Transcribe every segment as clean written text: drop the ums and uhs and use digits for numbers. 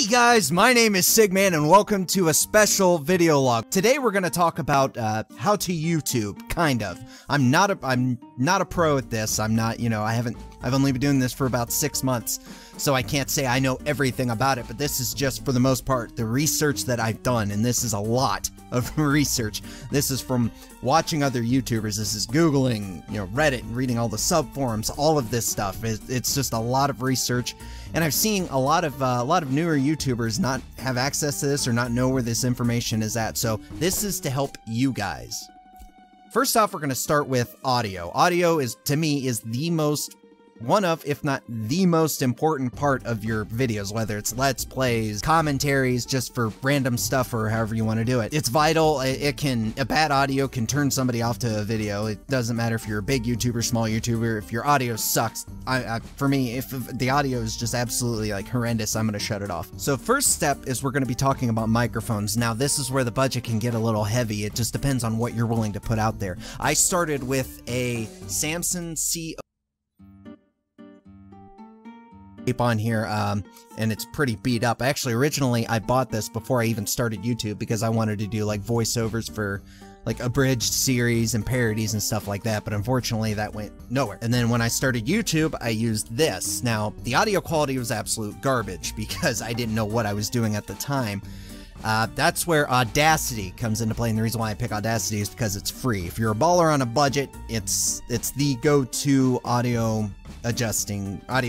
Hey guys, my name is Sigman and welcome to a special video log. Today we're going to talk about how to YouTube, kind of. I'm not a pro at this. I'm not, I've only been doing this for about 6 months, so I can't say I know everything about it, but this is just, for the most part, the research that I've done, and this is a lot of research. This is from watching other YouTubers. This is Googling, Reddit, and reading all the subforums, all of this stuff. It's just a lot of research, and I've seen a lot of newer YouTubers not have access to this or not know where this information is at. So this is to help you guys. First off, we're going to start with audio. Audio is, to me, is the most, one of, if not the most important part of your videos, whether it's Let's Plays, commentaries, just for random stuff or however you want to do it. It's vital. A bad audio can turn somebody off to a video. It doesn't matter if you're a big YouTuber, small YouTuber, if your audio sucks. For me, if the audio is just absolutely like horrendous, I'm going to shut it off. So first step is we're going to be talking about microphones. Now this is where the budget can get a little heavy. It just depends on what you're willing to put out there. I started with a Samson C on here, and it's pretty beat up. Actually, originally I bought this before I even started YouTube because I wanted to do like voiceovers for like abridged series and parodies and stuff like that, but unfortunately that went nowhere. And then when I started YouTube, I used this. Now the audio quality was absolute garbage because I didn't know what I was doing at the time. That's where Audacity comes into play, and the reason why I pick Audacity is because it's free. If you're a baller on a budget, it's the go-to audio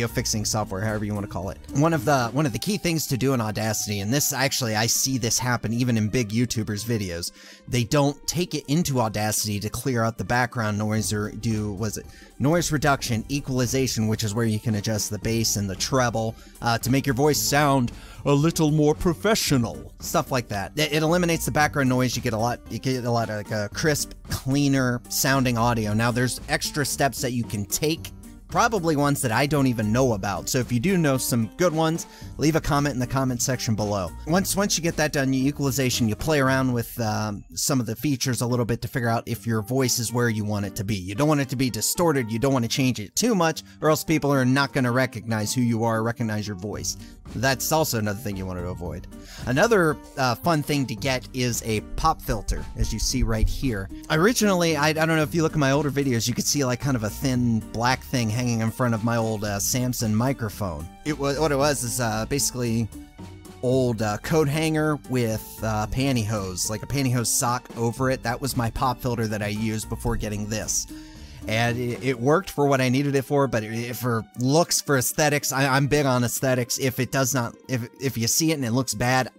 fixing software, however you want to call it. One of the key things to do in Audacity, and this actually I see this happen even in big YouTubers videos, they don't take it into Audacity to clear out the background noise or do, noise reduction, equalization, which is where you can adjust the bass and the treble to make your voice sound a little more professional, stuff like that. It eliminates the background noise. You get a lot of like a crisp, cleaner sounding audio. Now there's extra steps that you can take, probably ones that I don't even know about. So if you do know some good ones, leave a comment in the comment section below. Once you get that done, equalization, you play around with some of the features a little bit to figure out if your voice is where you want it to be. You don't want it to be distorted. You don't want to change it too much, or else people are not going to recognize who you are, recognize your voice. That's also another thing you want to avoid. Another fun thing to get is a pop filter, as you see right here. Originally, I don't know if you look at my older videos, you could see like kind of a thin black thing hanging in front of my old Samson microphone. What it was is basically old coat hanger with pantyhose, like a pantyhose sock over it. That was my pop filter that I used before getting this. And it worked for what I needed it for, but for looks, for aesthetics, I'm big on aesthetics. If it does not, if you see it and it looks bad,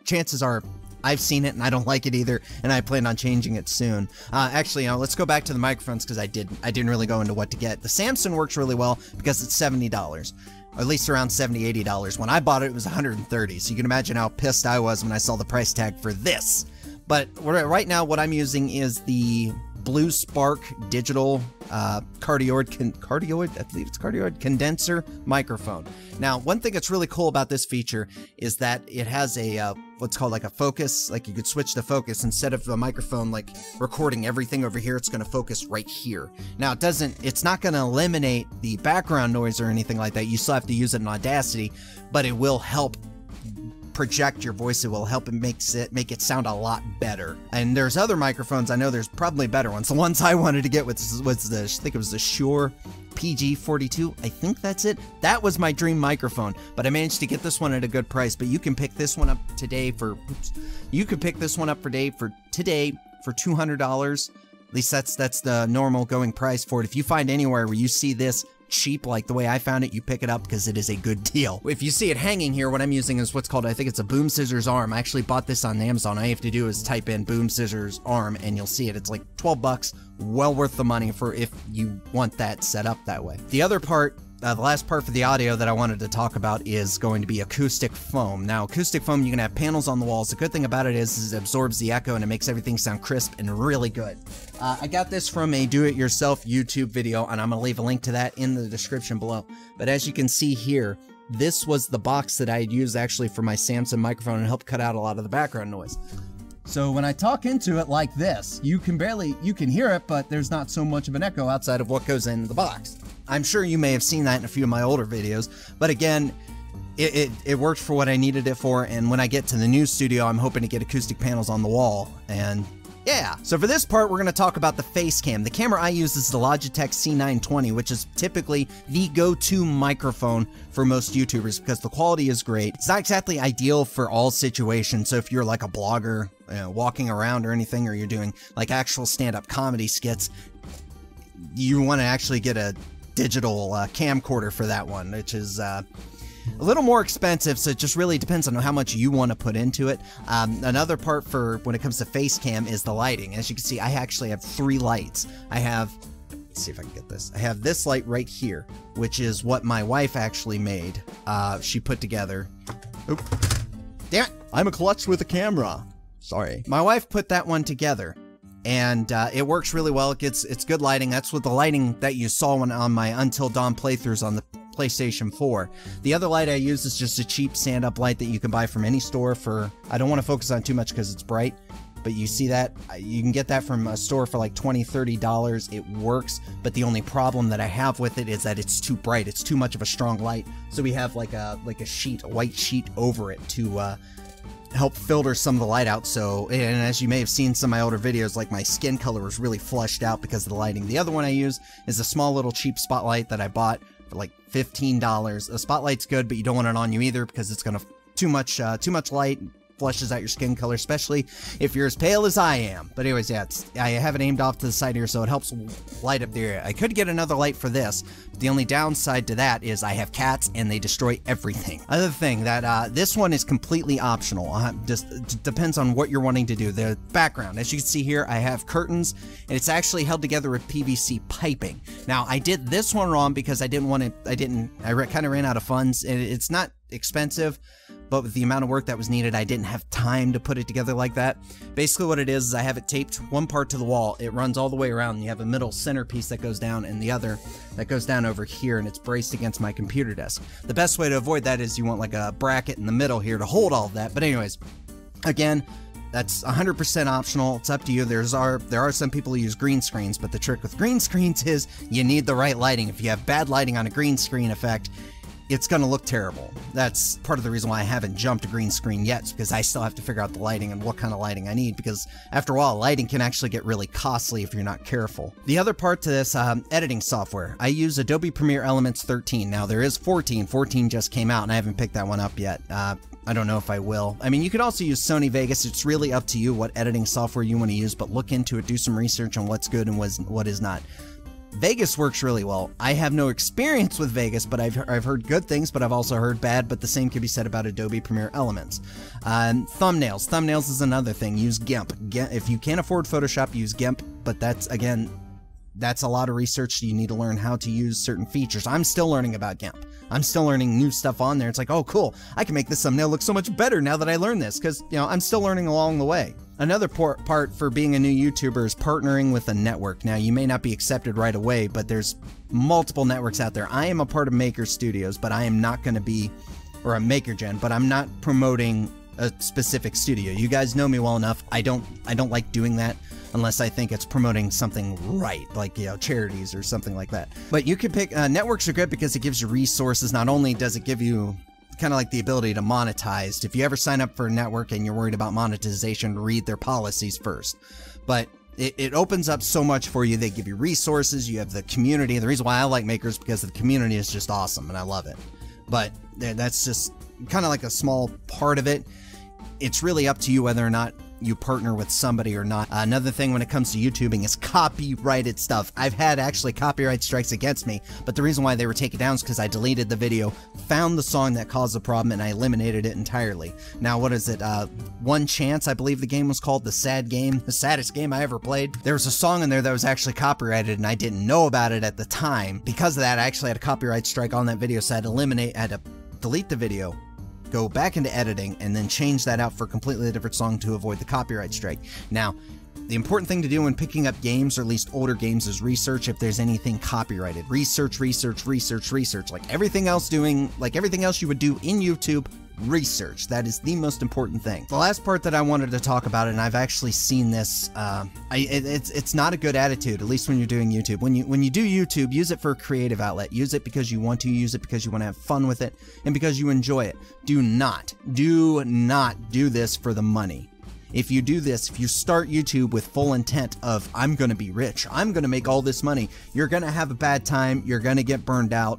chances are I've seen it and I don't like it either, and I plan on changing it soon. Actually, let's go back to the microphones because I didn't really go into what to get. The Samson works really well because it's $70. Or at least around $70, $80. When I bought it, it was $130, so you can imagine how pissed I was when I saw the price tag for this. But right now, what I'm using is the Blue Spark digital cardioid, I believe it's cardioid condenser microphone. Now, one thing that's really cool about this feature is that it has a what's called like a focus. Like you could switch the focus. Instead of the microphone like recording everything over here, it's going to focus right here. Now it's not going to eliminate the background noise or anything like that. You still have to use it in Audacity, but it will help project your voice. It will help and make it sound a lot better. And there's other microphones. I know there's probably better ones. The ones I wanted to get was the, I think it was the Shure PG42. I think that's it. That was my dream microphone, but I managed to get this one at a good price. But you can pick this one up today for, you could pick this one up for today for $200. At least that's the normal going price for it. If you find anywhere where you see this cheap like the way I found it, you pick it up because it is a good deal. If you see it hanging here, what I'm using is what's called, I think it's a Boom Scissors arm. I actually bought this on Amazon. All you have to do is type in Boom Scissors arm and you'll see it. It's like 12 bucks, well worth the money for if you want that set up that way. The other part, the last part for the audio that I wanted to talk about is going to be acoustic foam. Now, acoustic foam, you can have panels on the walls. The good thing about it is it absorbs the echo and it makes everything sound crisp and really good. I got this from a do-it-yourself YouTube video, and I'm going to leave a link to that in the description below. But as you can see here, this was the box that I had used actually for my Samson microphone and helped cut out a lot of the background noise. So when I talk into it like this, you can hear it, but there's not so much of an echo outside of what goes in the box. I'm sure you may have seen that in a few of my older videos, but again, it worked for what I needed it for, and when I get to the new studio, I'm hoping to get acoustic panels on the wall, and yeah. So for this part, we're going to talk about the face cam. The camera I use is the Logitech C920, which is typically the go-to microphone for most YouTubers because the quality is great. It's not exactly ideal for all situations, so if you're like a blogger, walking around or anything, or you're doing like actual stand-up comedy skits, you want to actually get a digital camcorder for that one, which is a little more expensive, so it just really depends on how much you want to put into it. Another part for when it comes to face cam is the lighting. As you can see, I actually have 3 lights. I have, let's see if I can get this. I have this light right here, which is what my wife actually made. She put together. Oop. Damn it, I'm a klutz with a camera. Sorry. My wife put that one together, and it works really well. It's good lighting. That's what the lighting that you saw on my Until Dawn playthroughs on the PlayStation 4. The other light I use is just a cheap stand-up light that you can buy from any store for, I don't want to focus on it too much because it's bright, but you see that? You can get that from a store for like $20, $30. It works, but the only problem that I have with it is that it's too bright. It's too much of a strong light, so we have like a sheet, a white sheet over it to help filter some of the light out. So, and as you may have seen some of my older videos, like my skin color was really flushed out because of the lighting. The other one I use is a small little cheap spotlight that I bought for like $15. A spotlight's good, but you don't want it on you either because it's gonna too much light flushes out your skin color, especially if you're as pale as I am. But anyways, yeah, I have it aimed off to the side here, so it helps light up the area. I could get another light for this, but the only downside to that is I have cats and they destroy everything. Other thing, that this one is completely optional. Just depends on what you're wanting to do. The background, as you can see here, I have curtains, and it's actually held together with PVC piping. Now, I did this one wrong because I didn't want to, I kind of ran out of funds, and it's not expensive, but with the amount of work that was needed, I didn't have time to put it together like that. Basically what it is I have it taped one part to the wall. It runs all the way around, and you have a middle centerpiece that goes down and the other that goes down over here, and it's braced against my computer desk. The best way to avoid that is you want like a bracket in the middle here to hold all of that. But anyways, again, that's 100% optional. It's up to you. There are some people who use green screens, but the trick with green screens is you need the right lighting. If you have bad lighting on a green screen effect, it's going to look terrible. That's part of the reason why I haven't jumped to green screen yet, because I still have to figure out the lighting and what kind of lighting I need, because after a while, lighting can actually get really costly if you're not careful. The other part to this, editing software. I use Adobe Premiere Elements 13. Now, there is 14. 14 just came out, and I haven't picked that one up yet. I don't know if I will. I mean, you could also use Sony Vegas. It's really up to you what editing software you want to use, but look into it, do some research on what's good and what is not. Vegas works really well. I have no experience with Vegas, but I've heard good things, but I've also heard bad, but the same can be said about Adobe Premiere Elements. Thumbnails. Thumbnails is another thing. Use GIMP. If you can't afford Photoshop, use GIMP, but that's a lot of research. You need to learn how to use certain features. I'm still learning about GIMP. I'm still learning new stuff on there. It's like, oh, cool. I can make this thumbnail look so much better now that I learned this, because, you know, I'm still learning along the way. Another part for being a new YouTuber is partnering with a network. Now, you may not be accepted right away, but there's multiple networks out there. I am a part of Maker Studios, but I am not going to be, or a MakerGen, but I'm not promoting a specific studio. You guys know me well enough. I don't like doing that unless I think it's promoting something right, like, you know, charities or something like that. But you can pick, networks are good because it gives you resources. Not only does it give you kind of like the ability to monetize. If you ever sign up for a network and you're worried about monetization, read their policies first. But it opens up so much for you. They give you resources, you have the community. The reason why I like Maker is because the community is just awesome and I love it. But that's just kind of like a small part of it. It's really up to you whether or not you partner with somebody or not. Another thing when it comes to YouTubing is copyrighted stuff. I've had actually copyright strikes against me, but the reason why they were taken down is because I deleted the video, found the song that caused the problem, and I eliminated it entirely. Now, what is it? One Chance, I believe the game was called, the sad game, the saddest game I ever played. There was a song in there that was actually copyrighted, and I didn't know about it at the time. Because of that, I actually had a copyright strike on that video, so I had to delete the video, go back into editing, and then change that out for a completely different song to avoid the copyright strike. Now, the important thing to do when picking up games, or at least older games, is research if there's anything copyrighted. Research. Like everything else you would do in YouTube, research. That is the most important thing. The last part that I wanted to talk about, and I've actually seen this, it's not a good attitude, at least when you're doing YouTube. When you do YouTube, use it for a creative outlet. Use it because you want to, use it because you want to have fun with it, and because you enjoy it. Do not do this for the money. If you do this, if you start YouTube with full intent of, I'm gonna be rich, I'm gonna make all this money, you're gonna have a bad time, you're gonna get burned out,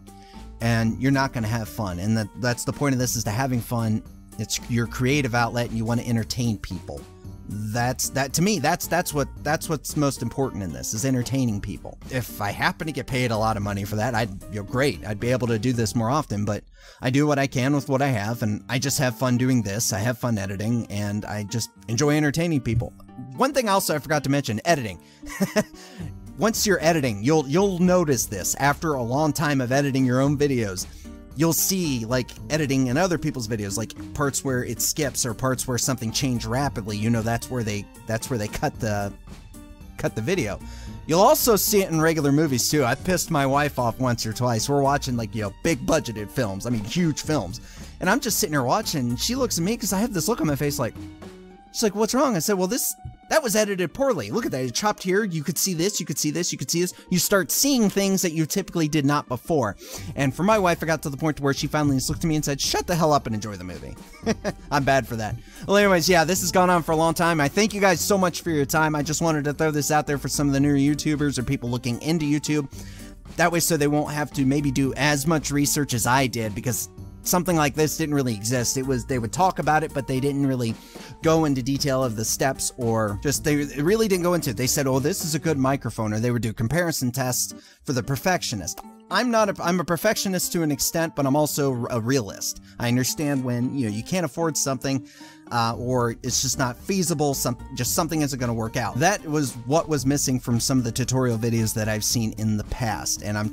and you're not gonna have fun. And that's the point of this, is to having fun. It's your creative outlet, and you want to entertain people. To me, that's what's most important in this, is entertaining people. If I happen to get paid a lot of money for that, great. I'd be able to do this more often, but I do what I can with what I have, and I just have fun doing this. I have fun editing, and I just enjoy entertaining people. One thing also I forgot to mention, editing. Once you're editing, you'll notice this after a long time of editing your own videos. You'll see, like, editing in other people's videos, like parts where it skips or parts where something changed rapidly. You know, that's where they cut the video. You'll also see it in regular movies too. I pissed my wife off once or twice. We're watching, like, you know, big budgeted films. I mean, huge films. And I'm just sitting there watching, and she looks at me because I have this look on my face like, she's like, what's wrong? I said, well, that was edited poorly. Look at that. It chopped here. You could see this. You could see this. You could see this. You start seeing things that you typically did not before. And for my wife, I got to the point where she finally just looked at me and said, shut the hell up and enjoy the movie. I'm bad for that. Well, anyways, yeah, this has gone on for a long time. I thank you guys so much for your time. I just wanted to throw this out there for some of the newer YouTubers or people looking into YouTube. That way, so they won't have to maybe do as much research as I did, because something like this didn't really exist. They would talk about it, but they didn't really go into detail of the steps, or just they really didn't go into it. They said, oh, this is a good microphone, or they would do comparison tests for the perfectionist. I'm a perfectionist to an extent, but I'm also a realist. I understand when, you know, you can't afford something, or it's just not feasible, something isn't going to work out. That was what was missing from some of the tutorial videos that I've seen in the past, and I'm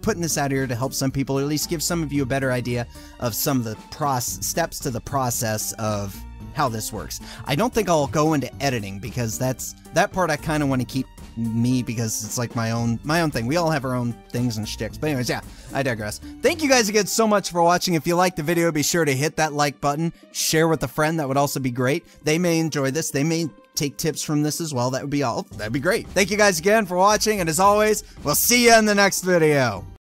putting this out here to help some people, or at least give some of you a better idea of some of the steps to the process of how this works. I don't think I'll go into editing, because that part I kind of want to keep me, because it's like my own thing. We all have our own things and shticks. But anyways, yeah, I digress. Thank you guys again so much for watching. If you liked the video, be sure to hit that like button. Share with a friend. That would also be great. They may enjoy this. They may take tips from this as well. That'd be great. Thank you guys again for watching, and as always, we'll see you in the next video.